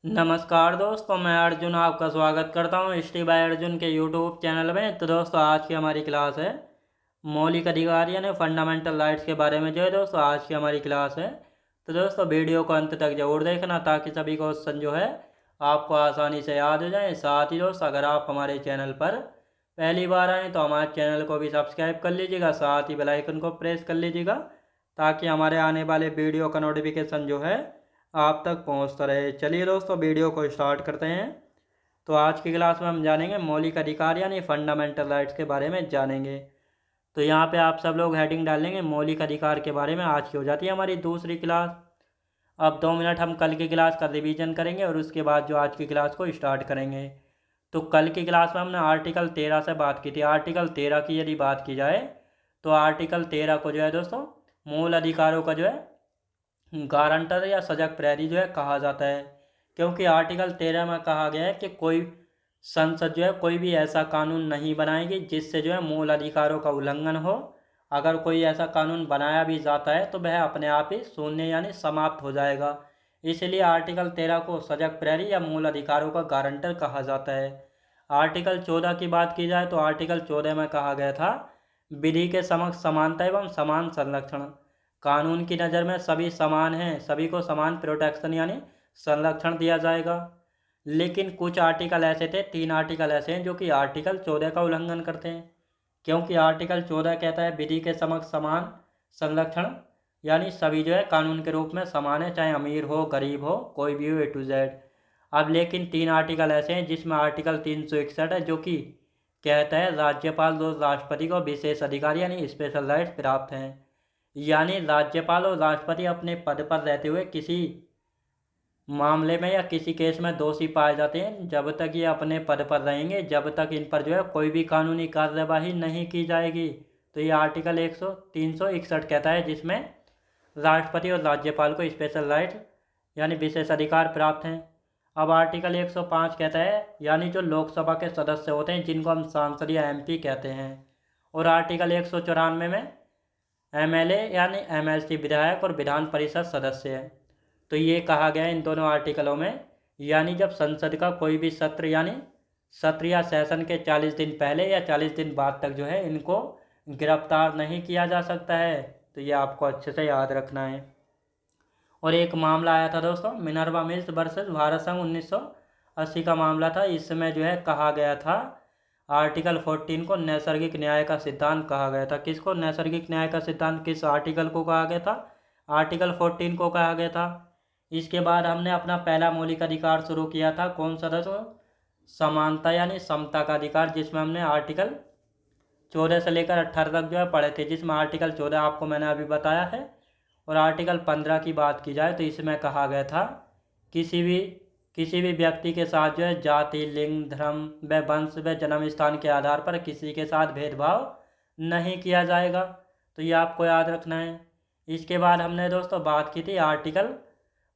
नमस्कार दोस्तों, मैं अर्जुन आपका स्वागत करता हूँ स्टडी बाय अर्जुन के यूट्यूब चैनल में। तो दोस्तों, आज की हमारी क्लास है मौलिक अधिकार यानी फंडामेंटल राइट्स के बारे में। जो है दोस्तों, आज की हमारी क्लास है। तो दोस्तों, वीडियो को अंत तक जरूर देखना ताकि सभी क्वेश्चन जो है आपको आसानी से याद हो जाए। साथ ही दोस्तों, अगर आप हमारे चैनल पर पहली बार आएँ तो हमारे चैनल को भी सब्सक्राइब कर लीजिएगा, साथ ही बेल आइकन को प्रेस कर लीजिएगा ताकि हमारे आने वाले वीडियो का नोटिफिकेशन जो है आप तक पहुंचता रहे। चलिए दोस्तों, वीडियो को स्टार्ट करते हैं। तो आज की क्लास में हम जानेंगे मौलिक अधिकार यानी फंडामेंटल राइट्स के बारे में जानेंगे। तो यहाँ पे आप सब लोग हेडिंग डाल लेंगे मौलिक अधिकार के बारे में। आज की हो जाती है हमारी दूसरी क्लास। अब 2 मिनट हम कल की क्लास का रिवीजन करेंगे और उसके बाद जो आज की क्लास को स्टार्ट करेंगे। तो कल की क्लास में हमने आर्टिकल 13 से बात की थी। आर्टिकल 13 की यदि बात की जाए तो आर्टिकल 13 को जो है दोस्तों मूल अधिकारों का जो है गारंटर या सजग प्रहरी जो है कहा जाता है, क्योंकि आर्टिकल 13 में कहा गया है कि कोई संसद जो है कोई भी ऐसा कानून नहीं बनाएगी जिससे जो है मूल अधिकारों का उल्लंघन हो। अगर कोई ऐसा कानून बनाया भी जाता है तो वह अपने आप ही शून्य यानी समाप्त हो जाएगा। इसलिए आर्टिकल 13 को सजग प्रहरी या मूल अधिकारों का गारंटर कहा जाता है। आर्टिकल 14 की बात की जाए तो आर्टिकल 14 में कहा गया था विधि के समक्ष समानता एवं समान संरक्षण। कानून की नज़र में सभी समान हैं, सभी को समान प्रोटेक्शन यानी संरक्षण दिया जाएगा। लेकिन कुछ आर्टिकल ऐसे थे, 3 आर्टिकल ऐसे हैं जो कि आर्टिकल 14 का उल्लंघन करते हैं, क्योंकि आर्टिकल 14 कहता है विधि के समक्ष समान संरक्षण, यानी सभी जो है कानून के रूप में समान है, चाहे अमीर हो गरीब हो कोई भी हो, ए टू जेड। अब लेकिन 3 आर्टिकल ऐसे हैं जिसमें आर्टिकल 361 है जो कि कहता है राज्यपाल और राष्ट्रपति को विशेष अधिकार यानी स्पेशल राइट्स प्राप्त हैं। यानी राज्यपाल और राष्ट्रपति अपने पद पर रहते हुए किसी मामले में या किसी केस में दोषी पाए जाते हैं, जब तक ये अपने पद पर रहेंगे जब तक इन पर जो है कोई भी कानूनी कार्यवाही नहीं की जाएगी। तो ये आर्टिकल 361 कहता है जिसमें राष्ट्रपति और राज्यपाल को स्पेशल राइट यानी विशेष अधिकार प्राप्त हैं। अब आर्टिकल 105 कहता है यानी जो लोकसभा के सदस्य होते हैं जिनको हम सांसद या एमपी कहते हैं। और आर्टिकल 194 में एमएलए यानी एमएलसी विधायक और विधान परिषद सदस्य है। तो ये कहा गया है इन दोनों आर्टिकलों में, यानी जब संसद का कोई भी सत्र यानी सत्र या सेशन के 40 दिन पहले या 40 दिन बाद तक जो है इनको गिरफ्तार नहीं किया जा सकता है। तो ये आपको अच्छे से याद रखना है। और एक मामला आया था दोस्तों मिनर्वा मिल्स वर्सेस भारत संघ 1980 का मामला था। इसमें जो है कहा गया था आर्टिकल 14 को नैसर्गिक न्याय का सिद्धांत कहा गया था। किसको नैसर्गिक न्याय का सिद्धांत किस आर्टिकल को कहा गया था? आर्टिकल 14 को कहा गया था। इसके बाद हमने अपना पहला मौलिक अधिकार शुरू किया था, कौन सा था? तो समानता यानी समता का अधिकार, जिसमें हमने आर्टिकल 14 से लेकर 18 तक जो है पढ़े थे, जिसमें आर्टिकल 14 आपको मैंने अभी बताया है। और आर्टिकल 15 की बात की जाए तो इसमें कहा गया था किसी भी व्यक्ति के साथ जो है जाति, लिंग, धर्म व वंश व जन्म स्थान के आधार पर किसी के साथ भेदभाव नहीं किया जाएगा। तो ये आपको याद रखना है। इसके बाद हमने दोस्तों बात की थी आर्टिकल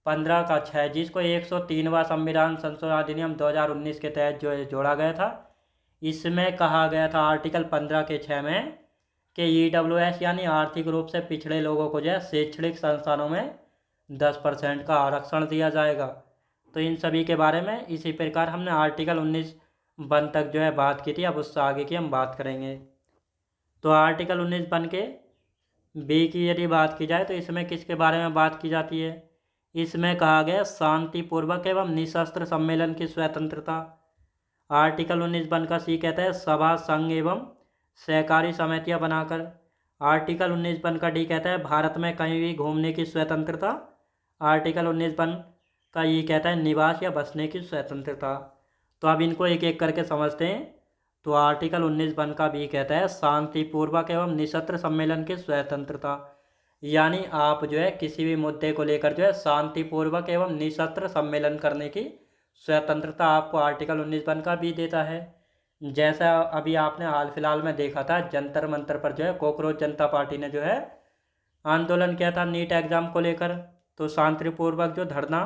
15 का 6, जिसको 103वां संविधान संशोधन अधिनियम 2019 के तहत जो है जोड़ा गया था। इसमें कहा गया था आर्टिकल 15 के 6 में कि EWS यानी आर्थिक रूप से पिछड़े लोगों को जो है शैक्षणिक संस्थानों में 10% का आरक्षण दिया जाएगा। तो इन सभी के बारे में इसी प्रकार हमने आर्टिकल 19(1) तक जो है बात की थी। अब उससे आगे की हम बात करेंगे। तो आर्टिकल 19(1) के बी की यदि बात की जाए तो इसमें किसके बारे में बात की जाती है? इसमें कहा गया शांतिपूर्वक एवं निशस्त्र सम्मेलन की स्वतंत्रता। आर्टिकल 19(1) का सी कहता है सभा, संघ एवं सहकारी समितियां बनाकर। आर्टिकल 19(1) का डी कहता है भारत में कहीं भी घूमने की स्वतंत्रता। आर्टिकल 19(1) का ये कहता है निवास या बसने की स्वतंत्रता। तो अब इनको एक एक करके समझते हैं। तो आर्टिकल 19(1) का भी कहता है शांतिपूर्वक एवं निशस्त्र सम्मेलन की स्वतंत्रता, यानी आप जो है किसी भी मुद्दे को लेकर जो है शांतिपूर्वक एवं निशस्त्र सम्मेलन करने की स्वतंत्रता आपको आर्टिकल 19(1) का भी देता है। जैसा अभी आपने हाल फिलहाल में देखा था जंतर मंतर पर जो है कॉकरोच जनता पार्टी ने जो है आंदोलन किया था नीट एग्जाम को लेकर। तो शांतिपूर्वक जो धरना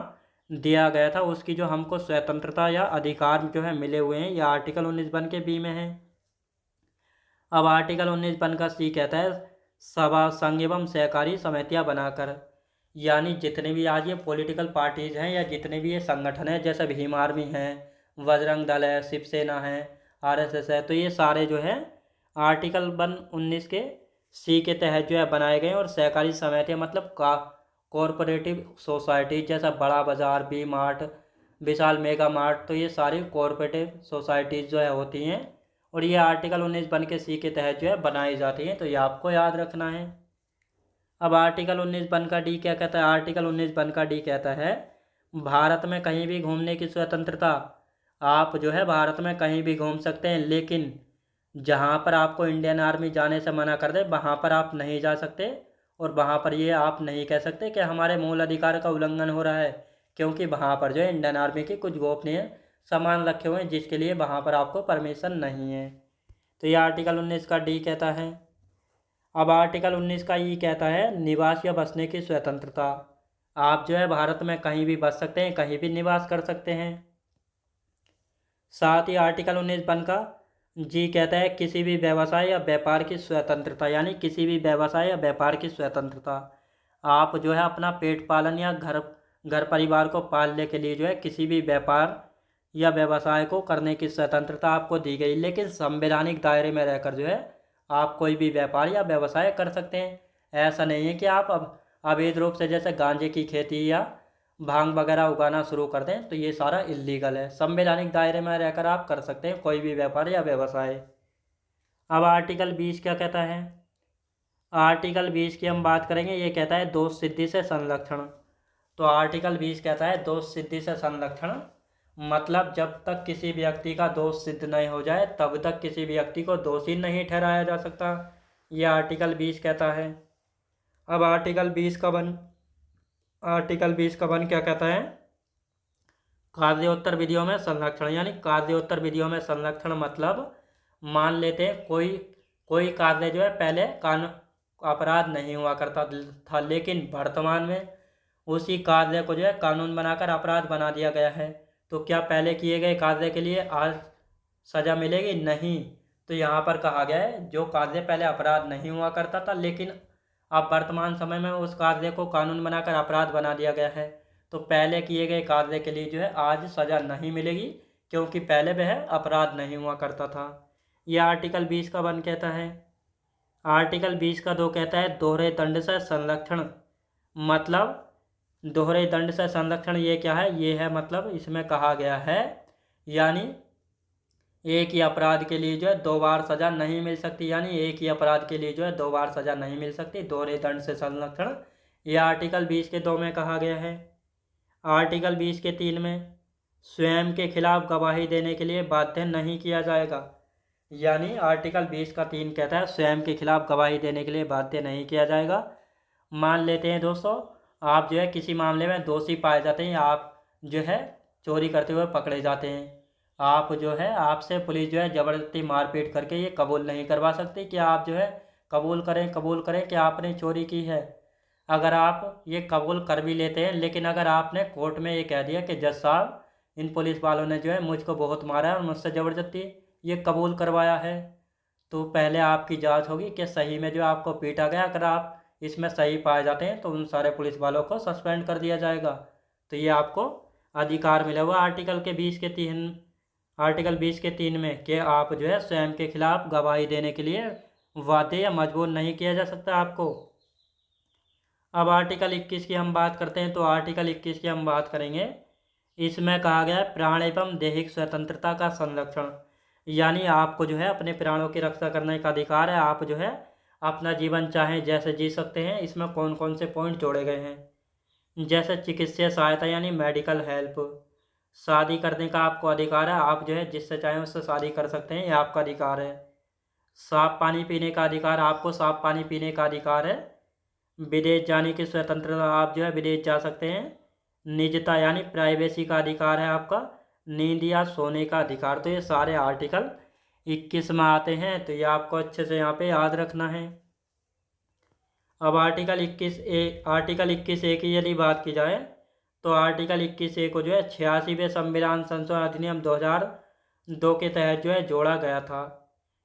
दिया गया था उसकी जो हमको स्वतंत्रता या अधिकार जो है मिले हुए हैं, ये आर्टिकल 19(1) के बी में है। अब आर्टिकल 19(1) का सी कहता है सभा, संघ एवं सहकारी समितियां बनाकर। यानी जितने भी आज ये पॉलिटिकल पार्टीज़ हैं या जितने भी ये संगठन हैं, जैसे भीम आर्मी है, बजरंग दल है, शिवसेना है, आरएसएस है, तो ये सारे जो है आर्टिकल 19 के सी के तहत जो है बनाए गए हैं। और सहकारी समितियाँ मतलब का कॉरपोरेटिव सोसाइटी, जैसा Bada Bazaar, V Mart, Vishal Mega Mart, तो ये सारी कॉरपोरेटिव सोसाइटीज़ जो है होती हैं और ये आर्टिकल 19 बन के सी के तहत जो है बनाई जाती हैं। तो ये आपको याद रखना है। अब आर्टिकल 19 बन का डी क्या कहता है? आर्टिकल 19 बन का डी कहता है भारत में कहीं भी घूमने की स्वतंत्रता। आप जो है भारत में कहीं भी घूम सकते हैं, लेकिन जहाँ पर आपको इंडियन आर्मी जाने से मना कर दे वहाँ पर आप नहीं जा सकते। और वहाँ पर ये आप नहीं कह सकते कि हमारे मूल अधिकार का उल्लंघन हो रहा है, क्योंकि वहाँ पर जो है इंडियन आर्मी के कुछ गोपनीय सामान रखे हुए हैं जिसके लिए वहाँ पर आपको परमिशन नहीं है। तो ये आर्टिकल 19 का डी कहता है। अब आर्टिकल 19 का ई कहता है निवास या बसने की स्वतंत्रता। आप जो है भारत में कहीं भी बस सकते हैं, कहीं भी निवास कर सकते हैं। साथ ही आर्टिकल 19 बन का जी कहता है किसी भी व्यवसाय या व्यापार की स्वतंत्रता, यानी किसी भी व्यवसाय या व्यापार की स्वतंत्रता। आप जो है अपना पेट पालन या घर परिवार को पालने के लिए जो है किसी भी व्यापार या व्यवसाय को करने की स्वतंत्रता आपको दी गई, लेकिन संवैधानिक दायरे में रहकर जो है आप कोई भी व्यापार या व्यवसाय कर सकते हैं। ऐसा नहीं है कि आप अब अवैध रूप से जैसे गांजे की खेती या भांग वगैरह उगाना शुरू कर दें, तो ये सारा इलीगल है। संवैधानिक दायरे में रहकर आप कर सकते हैं कोई भी व्यापार या व्यवसाय। अब आर्टिकल 20 क्या कहता है? आर्टिकल 20 की हम बात करेंगे। ये कहता है दोष सिद्धि से संरक्षण। तो आर्टिकल 20 कहता है दोष सिद्धि से संरक्षण, मतलब जब तक किसी व्यक्ति का दोष सिद्ध नहीं हो जाए तब तक किसी व्यक्ति को दोषी नहीं ठहराया जा सकता। ये आर्टिकल 20 कहता है। अब आर्टिकल 20 का वन क्या कहता है? कार्योत्तर विधियों में संरक्षण, यानी कार्योत्तर विधियों में संरक्षण मतलब मान लेते हैं कोई कार्य जो है पहले कानून अपराध नहीं हुआ करता था, लेकिन वर्तमान में उसी कार्य को जो है कानून बनाकर अपराध बना दिया गया है। तो क्या पहले किए गए कार्य के लिए आज सज़ा मिलेगी? नहीं। तो यहाँ पर कहा गया है जो कार्य पहले अपराध नहीं हुआ करता था, लेकिन अब वर्तमान समय में उस कार्य को कानून बनाकर अपराध बना दिया गया है, तो पहले किए गए कार्य के लिए जो है आज सज़ा नहीं मिलेगी, क्योंकि पहले वह अपराध नहीं हुआ करता था। यह आर्टिकल 20 का 1 कहता है। आर्टिकल 20 का 2 कहता है दोहरे दंड से संरक्षण, मतलब दोहरे दंड से संरक्षण ये क्या है? ये है मतलब इसमें कहा गया है यानी एक ही अपराध के लिए जो है 2 बार सज़ा नहीं मिल सकती, यानी एक ही अपराध के लिए जो है 2 बार सज़ा नहीं मिल सकती, दोहरे दंड से संरक्षण। यह आर्टिकल 20 के 2 में कहा गया है। आर्टिकल 20 के 3 में स्वयं के खिलाफ गवाही देने के लिए बाध्य नहीं किया जाएगा, यानी आर्टिकल 20 का 3 कहता है स्वयं के खिलाफ गवाही देने के लिए बाध्य नहीं किया जाएगा। मान लेते हैं दोस्तों आप जो है किसी मामले में दोषी पाए जाते हैं, आप जो है चोरी करते हुए पकड़े जाते हैं, आप जो है आपसे पुलिस जो है ज़बरदस्ती मारपीट करके ये कबूल नहीं करवा सकती कि आप जो है कबूल करें कि आपने चोरी की है। अगर आप ये कबूल कर भी लेते हैं, लेकिन अगर आपने कोर्ट में ये कह दिया कि जज साहब इन पुलिस वालों ने जो है मुझको बहुत मारा है और मुझसे ज़बरदस्ती ये कबूल करवाया है, तो पहले आपकी जांच होगी कि सही में जो आपको पीटा गया। अगर आप इसमें सही पाए जाते हैं तो उन सारे पुलिस वालों को सस्पेंड कर दिया जाएगा। तो ये आपको अधिकार मिला हुआ आर्टिकल 20 के 3 में कि आप जो है स्वयं के खिलाफ गवाही देने के लिए बाध्य या मजबूर नहीं किया जा सकता आपको। अब आर्टिकल 21 की हम बात करते हैं। तो आर्टिकल 21 की हम बात करेंगे। इसमें कहा गया है प्राण एवं दैहिक स्वतंत्रता का संरक्षण, यानी आपको जो है अपने प्राणों की रक्षा करने का अधिकार है। आप जो है अपना जीवन चाहें जैसे जी सकते हैं। इसमें कौन कौन से पॉइंट जोड़े गए हैं? जैसे चिकित्सीय सहायता यानी मेडिकल हेल्प, शादी करने का आपको अधिकार है, आप जो है जिससे चाहें उससे शादी कर सकते हैं, ये आपका अधिकार है। साफ पानी पीने का अधिकार, आपको साफ पानी पीने का अधिकार है। विदेश जाने की स्वतंत्रता, आप जो है विदेश जा सकते हैं। निजता यानी प्राइवेसी का अधिकार है आपका। नींद या सोने का अधिकार। तो ये सारे आर्टिकल 21 में आते हैं, तो ये आपको अच्छे से यहाँ पे याद रखना है। अब आर्टिकल 21A की यदि बात की जाए तो आर्टिकल 21A को जो है 86वें संविधान संशोधन अधिनियम 2002 के तहत जो है जोड़ा गया था।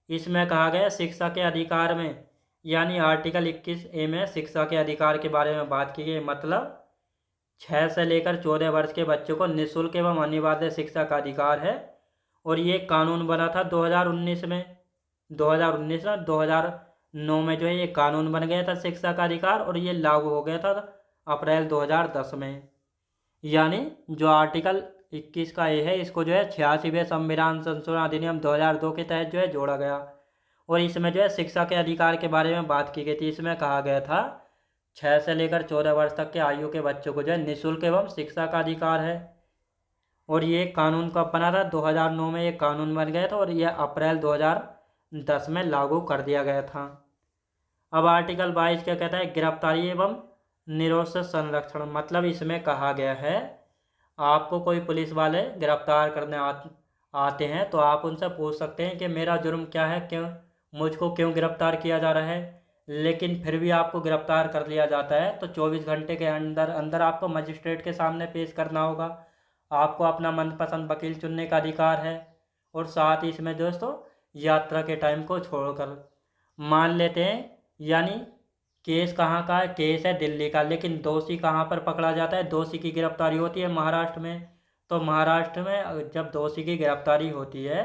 इसमें कहा गया शिक्षा के अधिकार में, यानी आर्टिकल 21A में शिक्षा के अधिकार के बारे में बात की गई। मतलब 6 से लेकर 14 वर्ष के बच्चों को निःशुल्क एवं अनिवार्य शिक्षा का अधिकार है। और ये कानून बना था 2019 में। 2019 ना 2009 में जो है ये कानून बन गया था शिक्षा का अधिकार, और ये लागू हो गया था अप्रैल 2010 में। यानी जो आर्टिकल 21 का ये है, इसको जो है 86वें संविधान संशोधन अधिनियम 2002 के तहत जो है जोड़ा गया। और इसमें जो है शिक्षा के अधिकार के बारे में बात की गई थी। इसमें कहा गया था 6 से लेकर 14 वर्ष तक के आयु के बच्चों को जो है निःशुल्क एवं शिक्षा का अधिकार है। और ये कानून कब बना था? 2009 में ये कानून बन गया था, और यह अप्रैल 2010 में लागू कर दिया गया था। अब आर्टिकल 22 क्या कहता है? गिरफ्तारी एवं निरोध से संरक्षण। मतलब इसमें कहा गया है, आपको कोई पुलिस वाले गिरफ्तार करने आते हैं तो आप उनसे पूछ सकते हैं कि मेरा जुर्म क्या है, क्यों मुझको क्यों गिरफ्तार किया जा रहा है। लेकिन फिर भी आपको गिरफ्तार कर लिया जाता है तो 24 घंटे के अंदर अंदर आपको मजिस्ट्रेट के सामने पेश करना होगा। आपको अपना मनपसंद वकील चुनने का अधिकार है। और साथ ही इसमें दोस्तों यात्रा के टाइम को छोड़कर, मान लेते हैं यानी केस कहाँ का है? केस है दिल्ली का, लेकिन दोषी कहाँ पर पकड़ा जाता है? दोषी की गिरफ्तारी होती है महाराष्ट्र में। तो महाराष्ट्र में जब दोषी की गिरफ्तारी होती है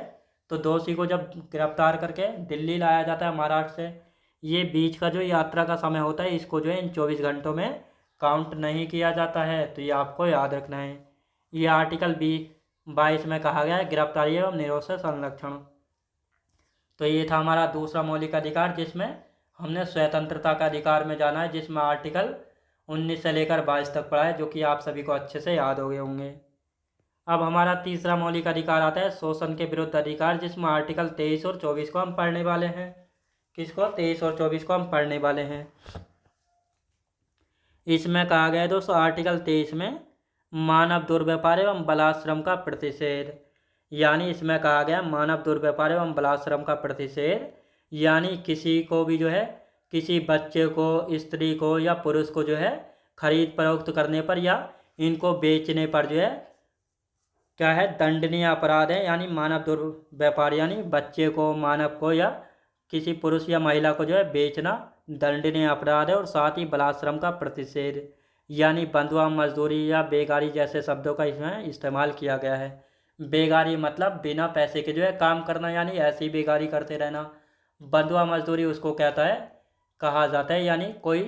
तो दोषी को जब गिरफ्तार करके दिल्ली लाया जाता है महाराष्ट्र से, ये बीच का जो यात्रा का समय होता है इसको जो है इन 24 घंटों में काउंट नहीं किया जाता है। तो ये आपको याद रखना है। ये आर्टिकल 22 में कहा गया है गिरफ्तारी एवं निरोध से संरक्षण। तो ये था हमारा दूसरा मौलिक अधिकार, जिसमें हमने स्वतंत्रता का अधिकार में जाना है, जिसमें आर्टिकल 19 से लेकर 22 तक पढ़ा है, जो कि आप सभी को अच्छे से याद हो गए होंगे। अब हमारा तीसरा मौलिक अधिकार आता है शोषण के विरुद्ध अधिकार, जिसमें आर्टिकल 23 और 24 को हम पढ़ने वाले हैं। किसको? 23 और 24 को हम पढ़ने वाले हैं। इसमें कहा गया है दोस्तों आर्टिकल 23 में मानव दुर्व्यापार एवं बलात्श्रम का प्रतिषेध। यानी इसमें कहा गया मानव दुर्व्यापार एवं बलात्श्रम का प्रतिषेध, यानी किसी को भी जो है किसी बच्चे को, स्त्री को या पुरुष को जो है खरीद फरोख्त करने पर या इनको बेचने पर जो है क्या है? दंडनीय अपराध है। यानी मानव दुर्व्यापार यानी बच्चे को, मानव को या किसी पुरुष या महिला को जो है बेचना दंडनीय अपराध है। और साथ ही बलात्श्रम का प्रतिषेध यानी बंधुआ मजदूरी या बेगारी जैसे शब्दों का इसमें इस्तेमाल किया गया है। बेगारी मतलब बिना पैसे के जो है काम करना, यानी ऐसी बेगारी करते रहना। बंधुआ मजदूरी उसको कहता है, कहा जाता है, यानी कोई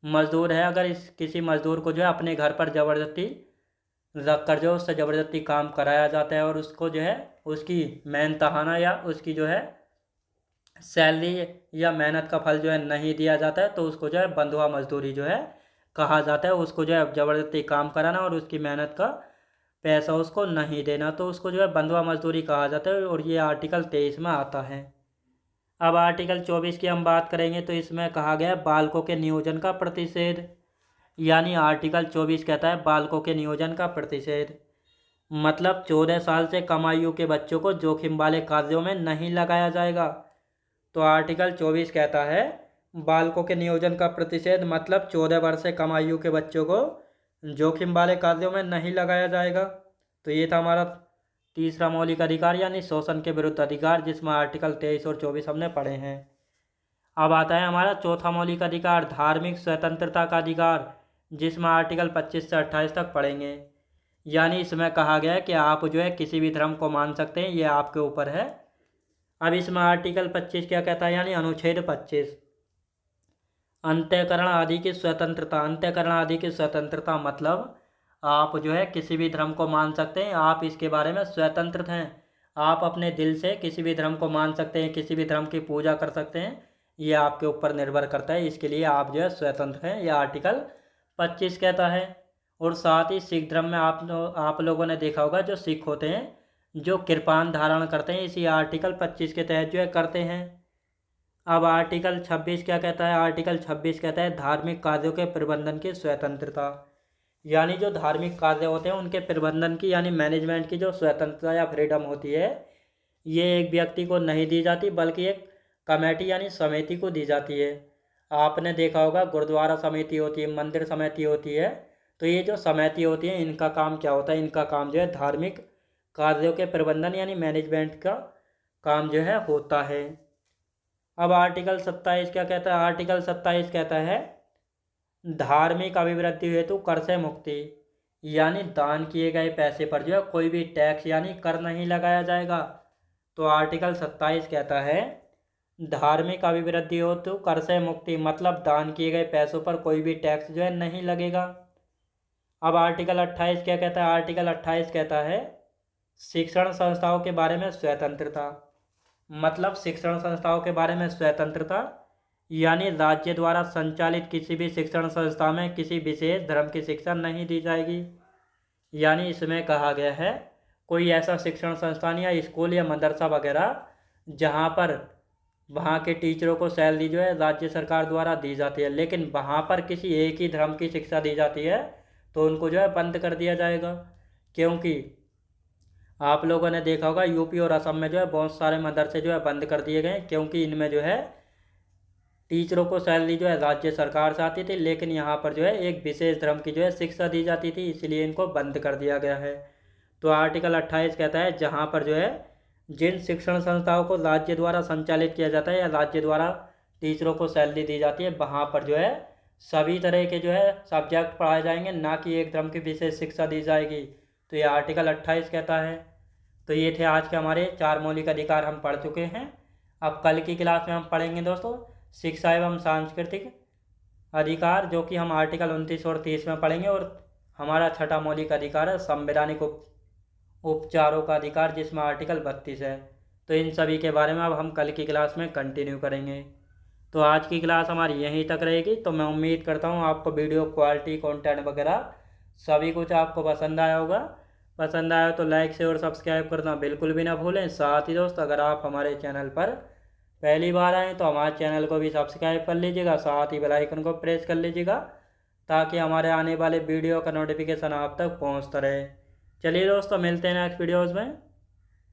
मजदूर है, अगर किसी मजदूर को जो है अपने घर पर ज़बरदस्ती रख कर जो उससे ज़बरदस्ती काम कराया जाता है और उसको जो है उसकी मेहनताना या उसकी जो है सैलरी या मेहनत का फल जो है नहीं दिया जाता है, तो उसको जो है बंधुआ मजदूरी जो है कहा जाता है। उसको जो है ज़बरदस्ती काम कराना और उसकी मेहनत का पैसा उसको नहीं देना, तो उसको जो है बंधुआ मजदूरी कहा जाता है। और ये आर्टिकल 23 में आता है। अब आर्टिकल 24 की हम बात करेंगे तो इसमें कहा गया है बालकों के नियोजन का प्रतिषेध। यानी आर्टिकल 24 कहता है बालकों के नियोजन का प्रतिषेध। मतलब 14 साल से कम आयु के बच्चों को जोखिम वाले कार्यों में नहीं लगाया जाएगा। तो आर्टिकल 24 कहता है बालकों के नियोजन का प्रतिषेध, मतलब 14 वर्ष से कम आयु के बच्चों को जोखिम वाले कार्यों में नहीं लगाया जाएगा। तो ये था हमारा तीसरा मौलिक अधिकार यानी शोषण के विरुद्ध अधिकार, जिसमें आर्टिकल 23 और 24 हमने पढ़े हैं। अब आता है हमारा चौथा मौलिक अधिकार धार्मिक स्वतंत्रता का अधिकार, जिसमें आर्टिकल 25 से 28 तक पढ़ेंगे। यानी इसमें कहा गया है कि आप जो है किसी भी धर्म को मान सकते हैं, ये आपके ऊपर है। अब इसमें आर्टिकल 25 क्या कहता है? यानी अनुच्छेद 25 अंतःकरण आदि की स्वतंत्रता। अंतःकरण आदि की स्वतंत्रता मतलब आप जो है किसी भी धर्म को मान सकते हैं, आप इसके बारे में स्वतंत्र हैं। आप अपने दिल से किसी भी धर्म को मान सकते हैं, किसी भी धर्म की पूजा कर सकते हैं, ये आपके ऊपर निर्भर करता है। इसके लिए आप जो है स्वतंत्र हैं, यह आर्टिकल 25 कहता है। और साथ ही सिख धर्म में आप लोगों ने देखा होगा जो सिख होते हैं जो कृपान धारण करते हैं, इसी आर्टिकल 25 के तहत जो है करते हैं। अब आर्टिकल 26 क्या कहता है? आर्टिकल 26 कहता है धार्मिक कार्यों के प्रबंधन की स्वतंत्रता। यानी जो धार्मिक कार्य होते हैं उनके प्रबंधन की यानी मैनेजमेंट की जो स्वतंत्रता या फ्रीडम होती है, ये एक व्यक्ति को नहीं दी जाती बल्कि एक कमेटी यानी समिति को दी जाती है। आपने देखा होगा गुरुद्वारा समिति होती है, मंदिर समिति होती है। तो ये जो समिति होती है इनका काम क्या होता है? इनका काम जो है धार्मिक कार्यों के प्रबंधन यानी मैनेजमेंट का काम जो है होता है। अब आर्टिकल 27 क्या कहता है? आर्टिकल 27 कहता है धार्मिक अभिवृद्धि हेतु कर से मुक्ति, यानी दान किए गए पैसे पर जो है कोई भी टैक्स यानी कर नहीं लगाया जाएगा। तो आर्टिकल 27 कहता है धार्मिक अभिवृद्धि हेतु कर से मुक्ति, मतलब दान किए गए पैसों पर कोई भी टैक्स जो है नहीं लगेगा। अब आर्टिकल 28 क्या कहता है? आर्टिकल 28 कहता है शिक्षण संस्थाओं के बारे में स्वतंत्रता, मतलब शिक्षण संस्थाओं के बारे में स्वतंत्रता, यानी राज्य द्वारा संचालित किसी भी शिक्षण संस्था में किसी विशेष धर्म की शिक्षा नहीं दी जाएगी। यानी इसमें कहा गया है कोई ऐसा शिक्षण संस्थान या स्कूल या मदरसा वगैरह जहाँ पर वहाँ के टीचरों को सैलरी जो है राज्य सरकार द्वारा दी जाती है, लेकिन वहाँ पर किसी एक ही धर्म की शिक्षा दी जाती है तो उनको जो है बंद कर दिया जाएगा। क्योंकि आप लोगों ने देखा होगा यूपी और असम में जो है बहुत सारे मदरसे जो है बंद कर दिए गए, क्योंकि इनमें जो है टीचरों को सैलरी जो है राज्य सरकार से आती थी, लेकिन यहाँ पर जो है एक विशेष धर्म की जो है शिक्षा दी जाती थी, इसलिए इनको बंद कर दिया गया है। तो आर्टिकल 28 कहता है जहाँ पर जो है जिन शिक्षण संस्थाओं को राज्य द्वारा संचालित किया जाता है या राज्य द्वारा टीचरों को सैलरी दी जाती है, वहाँ पर जो है सभी तरह के जो है सब्जेक्ट पढ़ाए जाएंगे, ना कि एक धर्म की विशेष शिक्षा दी जाएगी। तो ये आर्टिकल 28 कहता है। तो ये थे आज के हमारे 4 मौलिक अधिकार, हम पढ़ चुके हैं। अब कल की क्लास में हम पढ़ेंगे दोस्तों शिक्षा एवं सांस्कृतिक अधिकार, जो कि हम आर्टिकल 29 और 30 में पढ़ेंगे। और हमारा छठा मौलिक अधिकार है संवैधानिक उपचारों का अधिकार, जिसमें आर्टिकल 32 है। तो इन सभी के बारे में अब हम कल की क्लास में कंटिन्यू करेंगे। तो आज की क्लास हमारी यहीं तक रहेगी। तो मैं उम्मीद करता हूँ आपको वीडियो क्वालिटी, कंटेंट वगैरह सभी कुछ आपको पसंद आया होगा। पसंद आया तो लाइक शेयर और सब्सक्राइब करना बिल्कुल भी ना भूलें। साथ ही दोस्त अगर आप हमारे चैनल पर पहली बार आएँ तो हमारे चैनल को भी सब्सक्राइब कर लीजिएगा, साथ ही बेल आइकन को प्रेस कर लीजिएगा, ताकि हमारे आने वाले वीडियो का नोटिफिकेशन आप तक पहुंचता रहे। चलिए दोस्तों, मिलते हैं नेक्स्ट वीडियोज़ में।